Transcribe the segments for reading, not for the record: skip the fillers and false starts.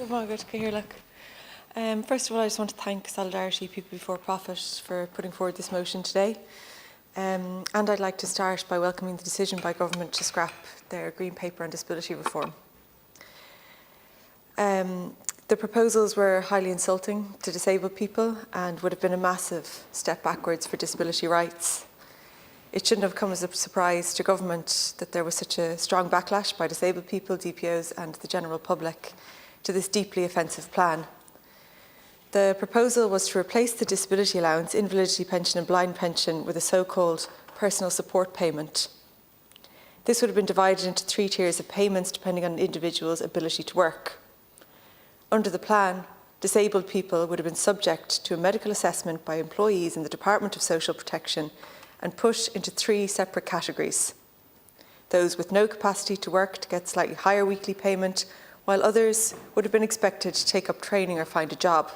Margaret Cairns. First of all, I just want to thank Solidarity People Before Profit for putting forward this motion today. And I'd like to start by welcoming the decision by Government to scrap their Green Paper on disability reform. The proposals were highly insulting to disabled people and would have been a massive step backwards for disability rights. It shouldn't have come as a surprise to Government that there was such a strong backlash by disabled people, DPOs and the general public to this deeply offensive plan. The proposal was to replace the disability allowance, invalidity pension and blind pension with a so-called personal support payment. This would have been divided into 3 tiers of payments depending on an individual's ability to work. Under the plan, disabled people would have been subject to a medical assessment by employees in the Department of Social Protection and put into 3 separate categories. Those with no capacity to work to get slightly higher weekly payment, while others would have been expected to take up training or find a job.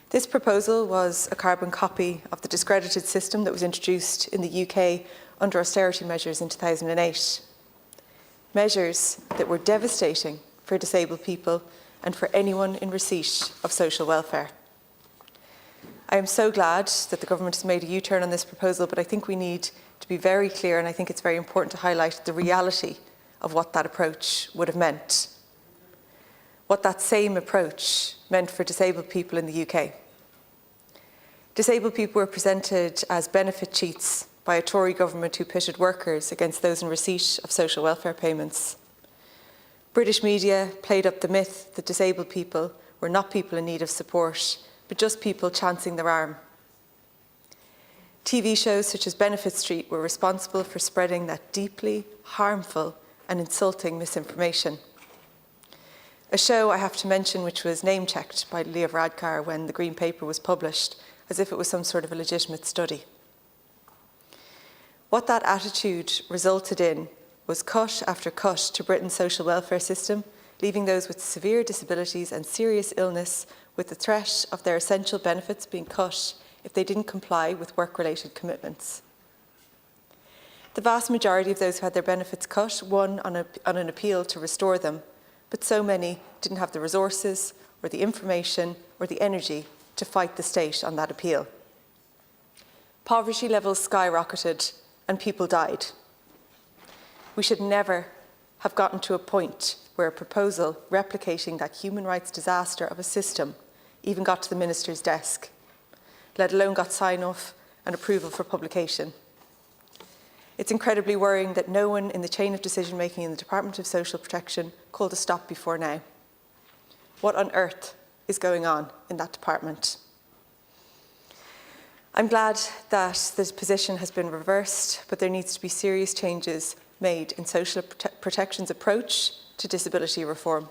This proposal was a carbon copy of the discredited system that was introduced in the UK under austerity measures in 2008. Measures that were devastating for disabled people and for anyone in receipt of social welfare. I am so glad that the Government has made a U-turn on this proposal, but I think we need to be very clear, and I think it's very important to highlight the reality of what that approach would have meant. What that same approach meant for disabled people in the UK. Disabled people were presented as benefit cheats by a Tory government who pitted workers against those in receipt of social welfare payments. British media played up the myth that disabled people were not people in need of support, but just people chancing their arm. TV shows such as Benefit Street were responsible for spreading that deeply harmful and insulting misinformation. A show I have to mention which was name-checked by Leo Varadkar when the Green Paper was published, as if it was some sort of a legitimate study. What that attitude resulted in was cut after cut to Britain's social welfare system, leaving those with severe disabilities and serious illness with the threat of their essential benefits being cut if they didn't comply with work-related commitments. The vast majority of those who had their benefits cut won on an appeal to restore them, but so many didn't have the resources or the information or the energy to fight the state on that appeal. Poverty levels skyrocketed and people died. We should never have gotten to a point where a proposal replicating that human rights disaster of a system even got to the Minister's desk, let alone got sign-off and approval for publication. It's incredibly worrying that no one in the chain of decision-making in the Department of Social Protection called a stop before now. What on earth is going on in that department? I'm glad that this position has been reversed, but there needs to be serious changes made in social protection's approach to disability reform.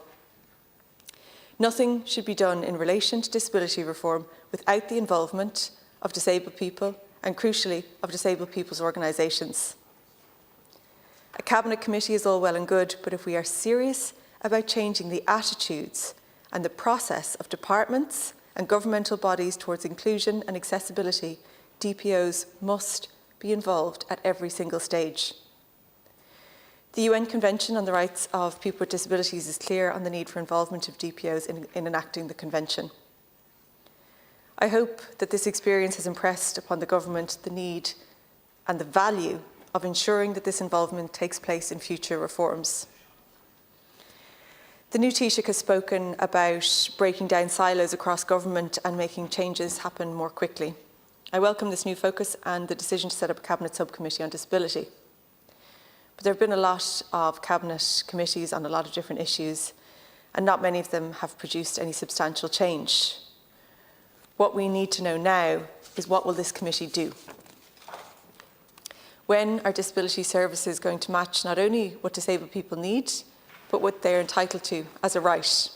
Nothing should be done in relation to disability reform without the involvement of disabled people and, crucially, of disabled people's organisations. A Cabinet Committee is all well and good, but if we are serious about changing the attitudes and the process of departments and governmental bodies towards inclusion and accessibility, DPOs must be involved at every single stage. The UN Convention on the Rights of People with Disabilities is clear on the need for involvement of DPOs in enacting the Convention. I hope that this experience has impressed upon the Government the need and the value of ensuring that this involvement takes place in future reforms. The new Taoiseach has spoken about breaking down silos across government and making changes happen more quickly. I welcome this new focus and the decision to set up a Cabinet Subcommittee on Disability. But there have been a lot of Cabinet committees on a lot of different issues, and not many of them have produced any substantial change. What we need to know now is, what will this committee do? When are disability services going to match not only what disabled people need, but what they're entitled to as a right?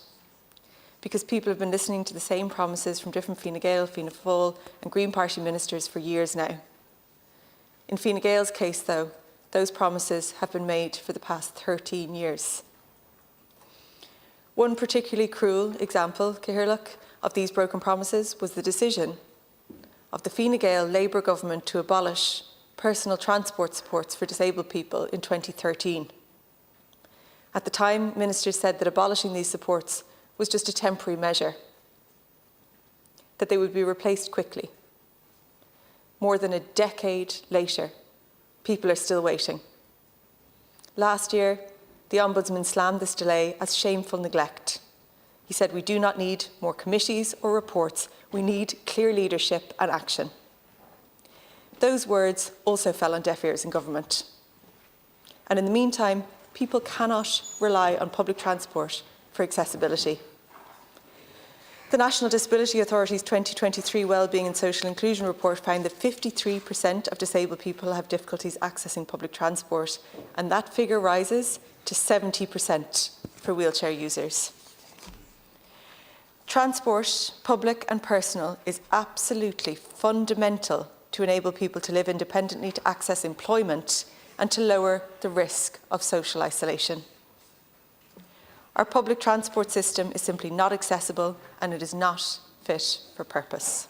Because people have been listening to the same promises from different Fine Gael, Fianna Fáil and Green Party ministers for years now. In Fine Gael's case, though, those promises have been made for the past 13 years. One particularly cruel example, Cairns, of these broken promises was the decision of the Fine Gael-Labour government to abolish personal transport supports for disabled people in 2013. At the time, ministers said that abolishing these supports was just a temporary measure, that they would be replaced quickly. More than a decade later, people are still waiting. Last year, the Ombudsman slammed this delay as shameful neglect. He said, "We do not need more committees or reports. We need clear leadership and action." Those words also fell on deaf ears in government. And in the meantime, people cannot rely on public transport for accessibility. The National Disability Authority's 2023 Wellbeing and Social Inclusion Report found that 53% of disabled people have difficulties accessing public transport, and that figure rises to 70% for wheelchair users. Transport, public and personal, is absolutely fundamental to enable people to live independently, to access employment, and to lower the risk of social isolation. Our public transport system is simply not accessible and it is not fit for purpose.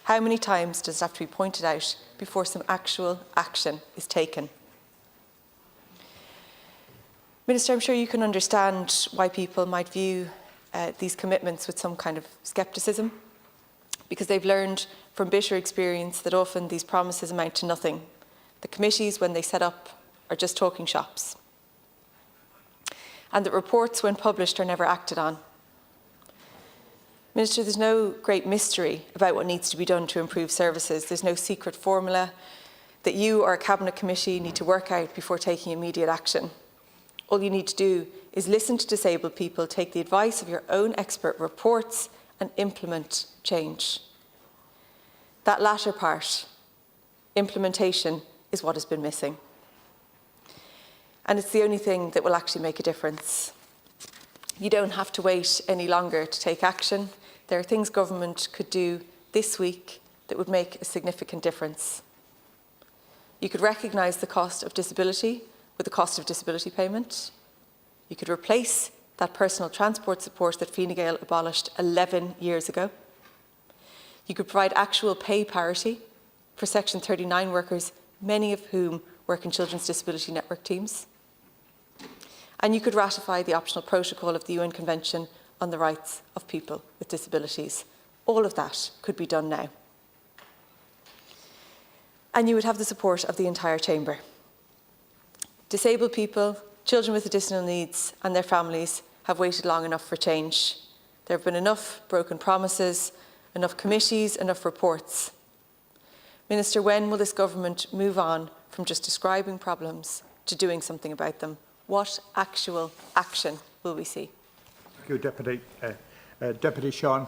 How many times does it have to be pointed out before some actual action is taken? Minister, I'm sure you can understand why people might view these commitments with some kind of scepticism, because they've learned from bitter experience that often these promises amount to nothing. The committees, when they set up, are just talking shops. And that reports, when published, are never acted on. Minister, there's no great mystery about what needs to be done to improve services. There's no secret formula that you or a Cabinet Committee need to work out before taking immediate action. All you need to do is listen to disabled people, take the advice of your own expert reports and implement change. That latter part, implementation, is what has been missing. And it's the only thing that will actually make a difference. You don't have to wait any longer to take action. There are things government could do this week that would make a significant difference. You could recognise the cost of disability with the cost of disability payment. You could replace that personal transport support that Fine Gael abolished 11 years ago. You could provide actual pay parity for Section 39 workers, many of whom work in Children's Disability Network teams. And you could ratify the optional protocol of the UN Convention on the Rights of People with Disabilities. All of that could be done now. And you would have the support of the entire chamber. Disabled people, children with additional needs and their families have waited long enough for change. There have been enough broken promises, enough committees, enough reports. Minister, when will this government move on from just describing problems to doing something about them? What actual action will we see? Thank you, Deputy. Deputy Sean.